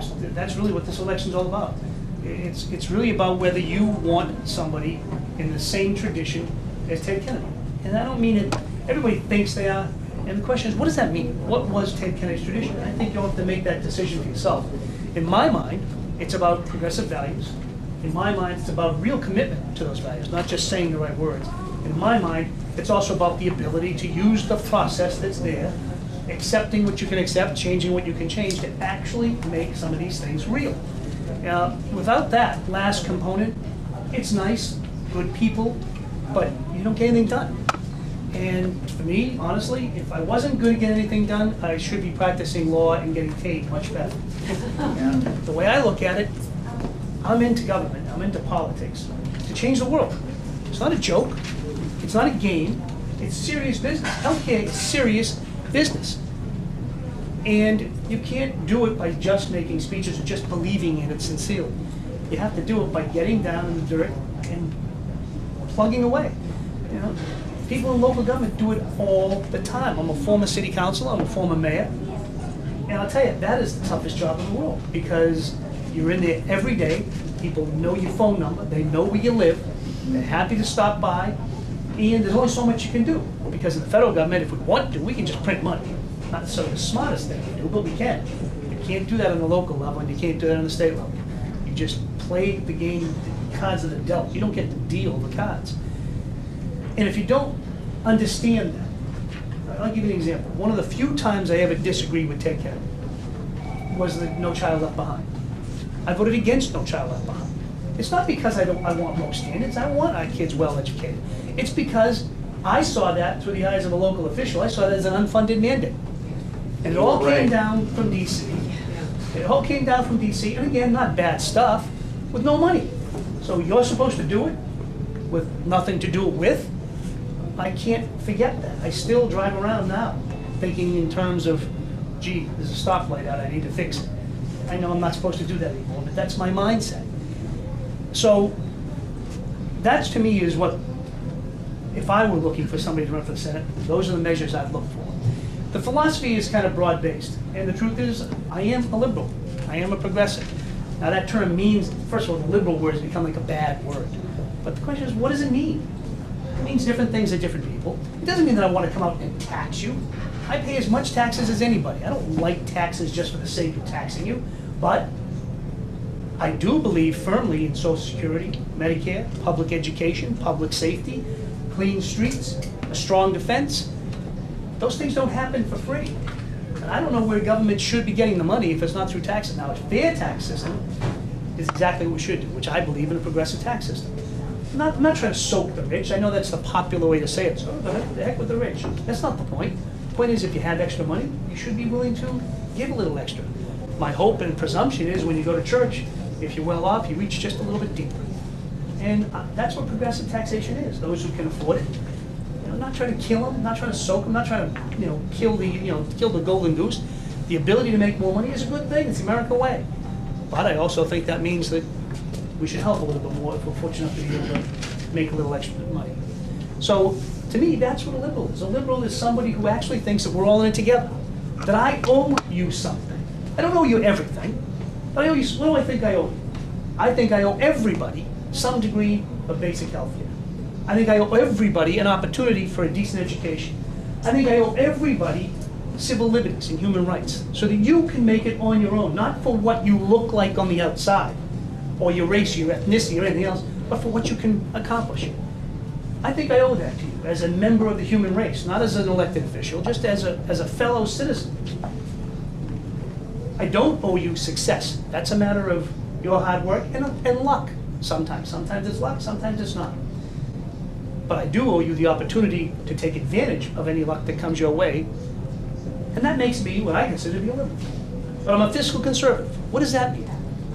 folks, that's really what this election's all about. It's really about whether you want somebody in the same tradition as Ted Kennedy. And I don't mean it, everybody thinks they are, and the question is, what does that mean? What was Ted Kennedy's tradition? I think you'll have to make that decision for yourself. In my mind, it's about progressive values. In my mind, it's about real commitment to those values, not just saying the right words. In my mind, it's also about the ability to use the process that's there, accepting what you can accept, changing what you can change, to actually make some of these things real. Without that last component, it's nice, good people, but you don't get anything done. And for me, honestly, if I wasn't going to get anything done, I should be practicing law and getting paid much better. The way I look at it, I'm into government, I'm into politics, to change the world. It's not a joke, it's not a game, it's serious business. Healthcare is serious business. And you can't do it by just making speeches or just believing in it sincerely. You have to do it by getting down in the dirt and plugging away. You know, people in local government do it all the time. I'm a former city councilor, I'm a former mayor, and I'll tell you, that is the toughest job in the world, because you're in there every day, people know your phone number, they know where you live, they're happy to stop by, and there's only so much you can do. Because in the federal government, if we want to, we can just print money. Not necessarily the smartest thing to do, but we can. You can't do that on the local level, and you can't do that on the state level. You just play the game, the cards that are dealt. You don't get to deal the cards. And if you don't understand that, I'll give you an example. One of the few times I ever disagreed with Ted Kennedy was the No Child Left Behind. I voted against No Child Left Behind. It's not because I want low standards. I want our kids well educated. It's because I saw that through the eyes of a local official. I saw that as an unfunded mandate. And it all came down from DC. It all came down from DC, and again, not bad stuff, with no money. So you're supposed to do it with nothing to do it with? I can't forget that. I still drive around now thinking in terms of, gee, there's a stoplight out, I need to fix it. I know I'm not supposed to do that anymore, but that's my mindset. So that's, to me, is what, if I were looking for somebody to run for the Senate, those are the measures I'd look for. The philosophy is kind of broad-based, and the truth is, I am a liberal. I am a progressive. Now that term means, first of all, the liberal word has become like a bad word. But the question is, what does it mean? It means different things to different people. It doesn't mean that I want to come out and tax you. I pay as much taxes as anybody. I don't like taxes just for the sake of taxing you, but I do believe firmly in Social Security, Medicare, public education, public safety, clean streets, a strong defense. Those things don't happen for free. And I don't know where government should be getting the money if it's not through taxes. Now, a fair tax system is exactly what we should do, which I believe in a progressive tax system. I'm not trying to soak the rich. I know that's the popular way to say it. So the heck with the rich. That's not the point. The point is, if you have extra money, you should be willing to give a little extra. My hope and presumption is when you go to church, if you're well off, you reach just a little bit deeper. And that's what progressive taxation is. Those who can afford it. I'm not trying to kill them, not trying to soak them, not trying to kill the golden goose. The ability to make more money is a good thing. It's the American way. But I also think that means that we should help a little bit more if we're fortunate enough to be able to make a little extra money. So to me, that's what a liberal is. A liberal is somebody who actually thinks that we're all in it together. That I owe you something. I don't owe you everything, but I owe you. What do I think I owe you? I think I owe everybody some degree of basic health care. I think I owe everybody an opportunity for a decent education. I think I owe everybody civil liberties and human rights so that you can make it on your own, not for what you look like on the outside, or your race, your ethnicity, or anything else, but for what you can accomplish. I think I owe that to you as a member of the human race, not as an elected official, just as a fellow citizen. I don't owe you success. That's a matter of your hard work and luck sometimes. Sometimes it's luck, sometimes it's not. But I do owe you the opportunity to take advantage of any luck that comes your way, and that makes me what I consider to be a liberal. But I'm a fiscal conservative. What does that mean?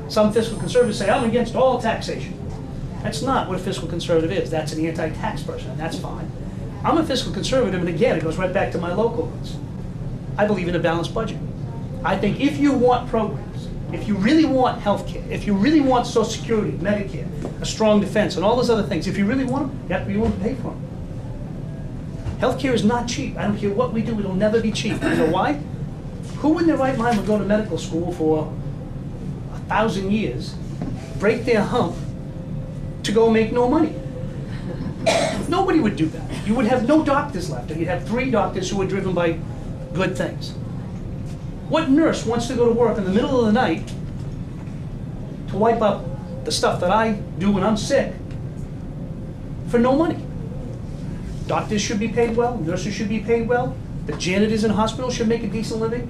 Some fiscal conservatives say, I'm against all taxation. That's not what a fiscal conservative is. That's an anti-tax person, and that's fine. I'm a fiscal conservative, and again, it goes right back to my local roots. I believe in a balanced budget. I think if you want programs, if you really want health care, if you really want Social Security, Medicare, a strong defense, and all those other things, if you really want them, you have to be willing to pay for them. Health care is not cheap. I don't care what we do, it'll never be cheap. You know why? Who in their right mind would go to medical school for 1,000 years, break their hump to go make no money. Nobody would do that. You would have no doctors left, and you'd have 3 doctors who were driven by good things. What nurse wants to go to work in the middle of the night to wipe up the stuff that I do when I'm sick for no money? Doctors should be paid well, nurses should be paid well, the janitors in hospitals should make a decent living.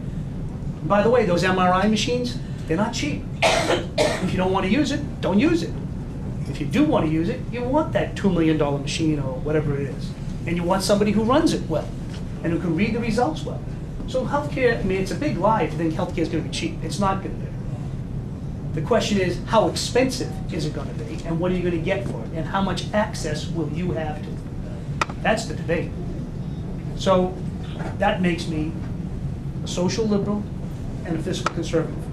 And by the way, those MRI machines, they're not cheap. If you don't want to use it, don't use it. If you do want to use it, you want that $2 million machine or whatever it is. And you want somebody who runs it well and who can read the results well. So healthcare, I mean, it's a big lie to think healthcare is going to be cheap. It's not going to be. The question is, how expensive is it going to be, and what are you going to get for it, and how much access will you have to it? That's the debate. So that makes me a social liberal and a fiscal conservative.